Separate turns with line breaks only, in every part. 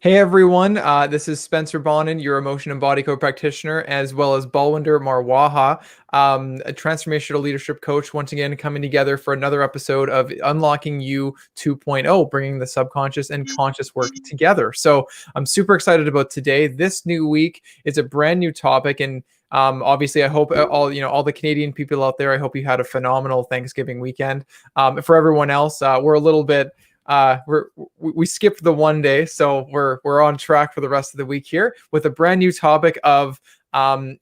Hey everyone, this is Spencer Bonin, your emotion and body code practitioner, as well as Balwinder Marwaha, a transformational leadership coach, once again coming together for another episode of Unlocking You 2.0, bringing the subconscious and conscious work together. So I'm super excited about today. This new week is a brand new topic, and obviously, I hope all the Canadian people out there. I hope you had a phenomenal Thanksgiving weekend. For everyone else, we're a little bit we skipped the one day, so we're on track for the rest of the week here with a brand new topic of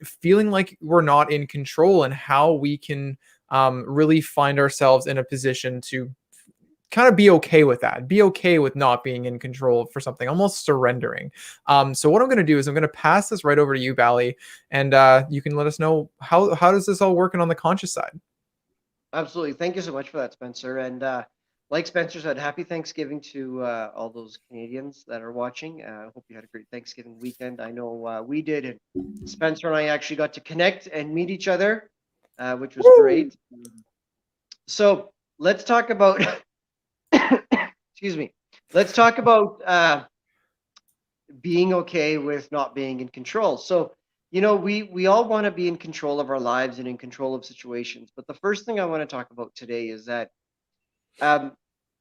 feeling like we're not in control and how we can really find ourselves in a position to kind of be okay with that, be okay with not being in control for something, almost surrendering. So what I'm going to do is I'm going to pass this right over to you, Bally, and you can let us know how does this all working on the conscious side.
Absolutely. Thank you so much for that, Spencer. And like Spencer said, happy Thanksgiving to all those Canadians that are watching. I hope you had a great Thanksgiving weekend. I know we did, and Spencer and I actually got to connect and meet each other, which was
Woo!
great. So let's talk about, excuse me, let's talk about being okay with not being in control. So, we all want to be in control of our lives and in control of situations. But the first thing I want to talk about today is that um,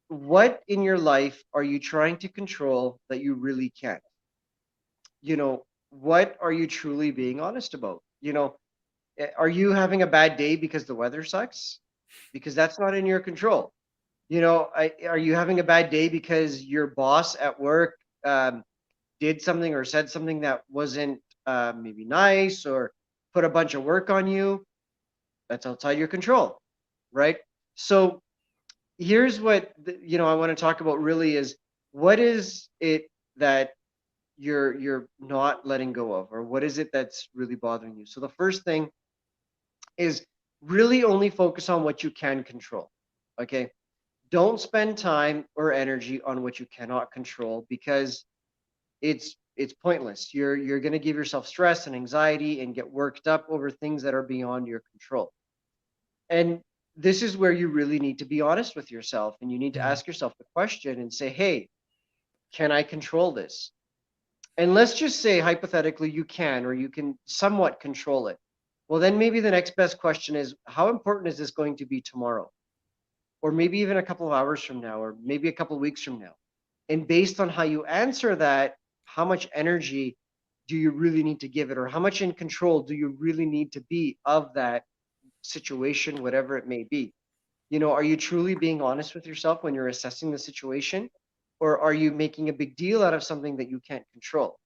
what in your life are you trying to control that you really can't? What are you truly being honest about? Are you having a bad day because the weather sucks? Because that's not in your control. Are you having a bad day because your boss at work did something or said something that wasn't maybe nice or put a bunch of work on you? That's outside your control, right? So here's what I want to talk about really is what is it that you're not letting go of, or what is it that's really bothering you? So the first thing is really only focus on what you can control. Okay, don't spend time or energy on what you cannot control because it's pointless. You're going to give yourself stress and anxiety and get worked up over things that are beyond your control. And this is where you really need to be honest with yourself, and you need to
Mm,
ask yourself the question and say, hey, can I control this? And let's just say hypothetically you can, or you can somewhat control it. Well, then maybe the next best question is, how important is this going to be tomorrow? Or maybe even a couple of hours from now, or maybe a couple of weeks from now. And based on how you answer that, how much energy do you really need to give it? Or how much in control do you really need to be of that situation, whatever it may be? Are you truly being honest with yourself when you're assessing the situation? Or are you making a big deal out of something that you can't control?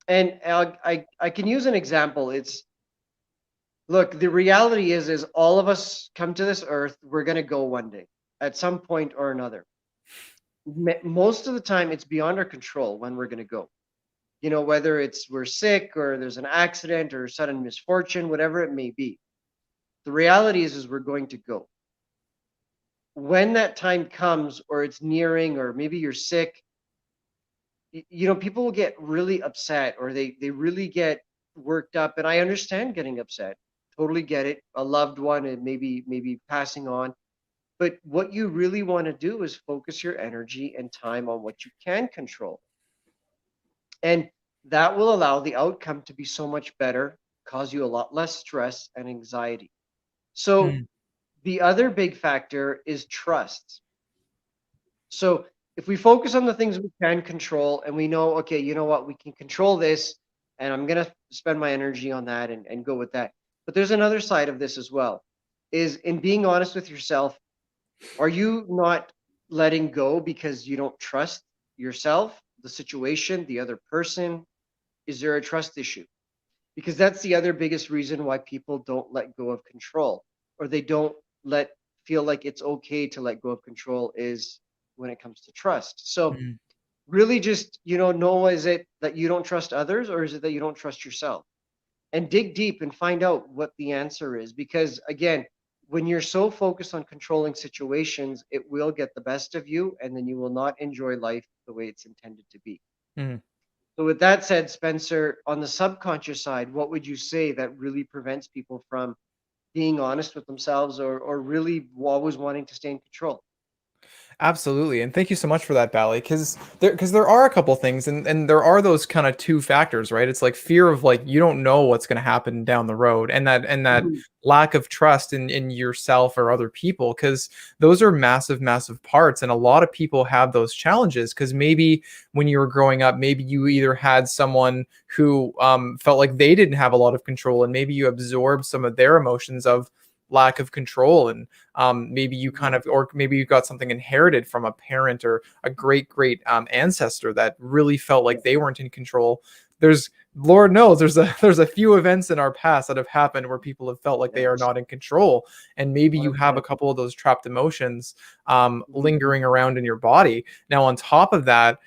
And I can use an example. It's look, the reality is all of us come to this earth, we're going to go one day at some point or another. Most of the time, it's beyond our control when we're going to go. Whether it's we're sick or there's an accident or sudden misfortune, whatever it may be. The reality is we're going to go. When that time comes or it's nearing or maybe you're sick, people will get really upset or they really get worked up, and I understand getting upset. Totally get it. A loved one and maybe passing on. But what you really want to do is focus your energy and time on what you can control. And that will allow the outcome to be so much better, cause you a lot less stress and anxiety. So
mm,
the other big factor is trust. So if we focus on the things we can control and we know, okay, you know what, we can control this, and I'm going to spend my energy on that and go with that. But there's another side of this as well, is in being honest with yourself, are you not letting go because you don't trust yourself, the situation, the other person? Is there a trust issue? Because that's the other biggest reason why people don't let go of control, or they don't let feel like it's okay to let go of control, is when it comes to trust. So
mm.
really just know, is it that you don't trust others, or is it that you don't trust yourself? And dig deep and find out what the answer is, because again, when you're so focused on controlling situations, it will get the best of you, and then you will not enjoy life the way it's intended to be.
Mm.
So, with that said, Spencer, on the subconscious side, what would you say that really prevents people from being honest with themselves, or really always wanting to stay in control?
Absolutely. And thank you so much for that, Bally. Because there are a couple things, and there are those kind of two factors, right? It's like fear of like you don't know what's going to happen down the road, and that
Mhm.
lack of trust in yourself or other people, because those are massive, massive parts. And a lot of people have those challenges because maybe when you were growing up, maybe you either had someone who felt like they didn't have a lot of control, and maybe you absorbed some of their emotions of lack of control, and maybe you kind of, or maybe you got something inherited from a parent or a great great ancestor that really felt like they weren't in control. There's, Lord knows, there's a few events in our past that have happened where people have felt like they are
Yes.
not in control, and maybe you have a
100%.
couple of those trapped emotions
Mhm.
lingering around in your body. Now on top of that,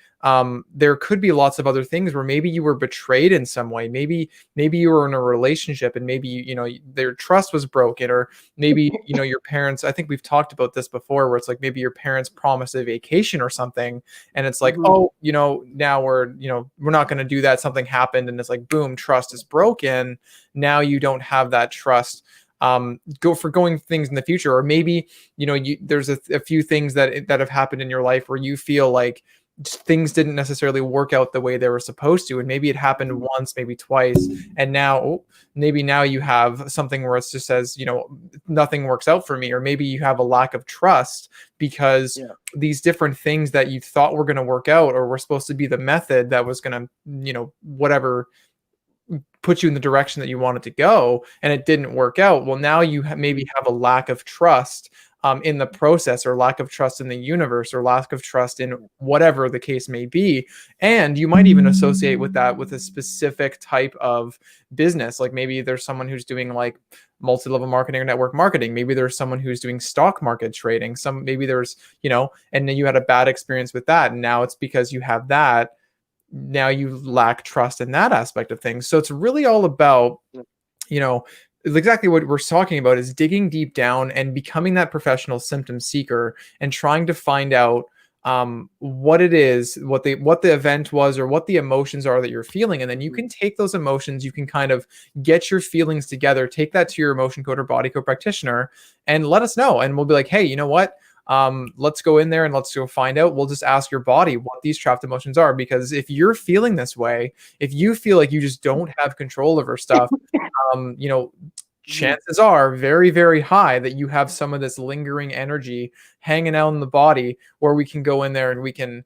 there could be lots of other things where maybe you were betrayed in some way. Maybe you were in a relationship and maybe their trust was broken, or maybe your parents, I think we've talked about this before, where it's like maybe your parents promised a vacation or something, and it's like,
Mhm.
oh, now we're not going to do that, something happened, and it's like boom, trust is broken. Now you don't have that trust go for going things in the future. Or maybe there's a few things that have happened in your life where you feel like things didn't necessarily work out the way they were supposed to, and maybe it happened
Mhm.
once, maybe twice, and now, maybe now you have something where it just says, nothing works out for me. Or maybe you have a lack of trust because
Yeah.
these different things that you thought were going to work out, or were supposed to be the method that was going to, whatever, put you in the direction that you wanted to go, and it didn't work out. Well, now you maybe
Mhm.
have a lack of trust in the process, or lack of trust in the universe, or lack of trust in
Yeah.
whatever the case may be. And you might even associate with that with a specific type of business. Like maybe there's someone who's doing like multi-level marketing or network marketing. Maybe there's someone who's doing stock market trading. Maybe there's, and then you had a bad experience with that, and now it's because you have that, now you lack trust in that aspect of things. So it's really all about,
Yeah.
you know, exactly what we're talking about is digging deep down and becoming that professional symptom seeker, and trying to find out what it is, what the event was, or what the emotions are that you're feeling. And then you
Mhm.
can take those emotions, you can kind of get your feelings together, take that to your emotion code or body code practitioner, and let us know. And we'll be like, hey, you know what? Let's go in there and let's go find out. We'll just ask your body what these trapped emotions are. Because if you're feeling this way, if you feel like you just don't have control over stuff, um, you know,
Mhm.
chances are very, very high that you have some of this lingering energy hanging out in the body, where we can go in there and we can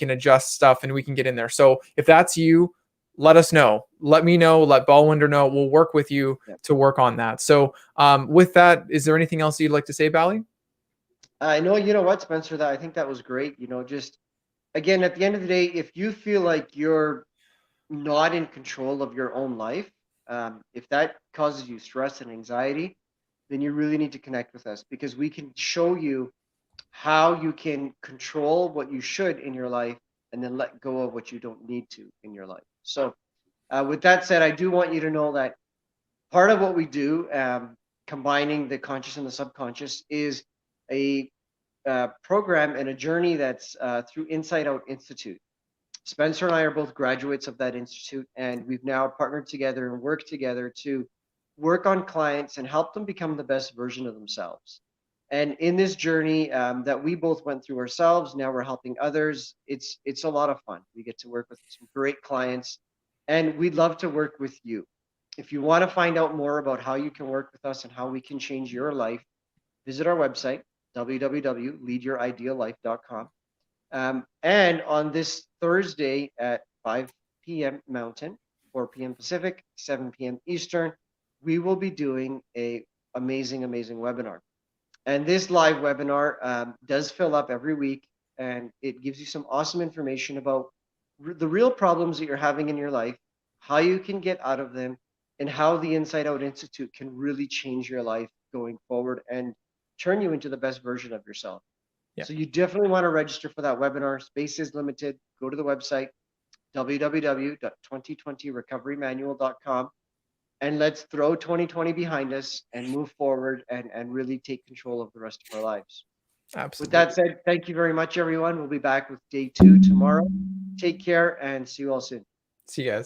adjust stuff and we can get in there. So if that's you, let us know. Let me know. Let Ballwinder know. We'll work with you
Yeah.
to work on that. So with that, is there anything else you'd like to say, Bally?
I know, you know what, Spencer, that I think that was great. Just again, at the end of the day, if you feel like you're not in control of your own life, if that causes you stress and anxiety, then you really need to connect with us, because we can show you how you can control what you should in your life and then let go of what you don't need to in your life. So, with that said, I do want you to know that part of what we do, combining the conscious and the subconscious, is a program and a journey that's through Inside Out Institute. Spencer and I are both graduates of that institute, and we've now partnered together and worked together to work on clients and help them become the best version of themselves. And in this journey that we both went through ourselves, now we're helping others. It's a lot of fun. We get to work with some great clients, and we'd love to work with you. If you want to find out more about how you can work with us and how we can change your life, visit our website, www.leadyourideallife.com. And on this Thursday at 5 p.m. Mountain, 4 p.m. Pacific, 7 p.m. Eastern, we will be doing a amazing, amazing webinar. And this live webinar does fill up every week, and it gives you some awesome information about the real problems that you're having in your life, how you can get out of them, and how the Inside Out Institute can really change your life going forward and turn you into the best version of yourself.
Yeah.
So you definitely want to register for that webinar. Space is limited. Go to the website, www.2020recoverymanual.com, and let's throw 2020 behind us and move forward and really take control of the rest of our lives. With that
Absolutely.
said, thank you very much, everyone. We'll be back with day 2 tomorrow. Take care and see you all soon.
See you guys.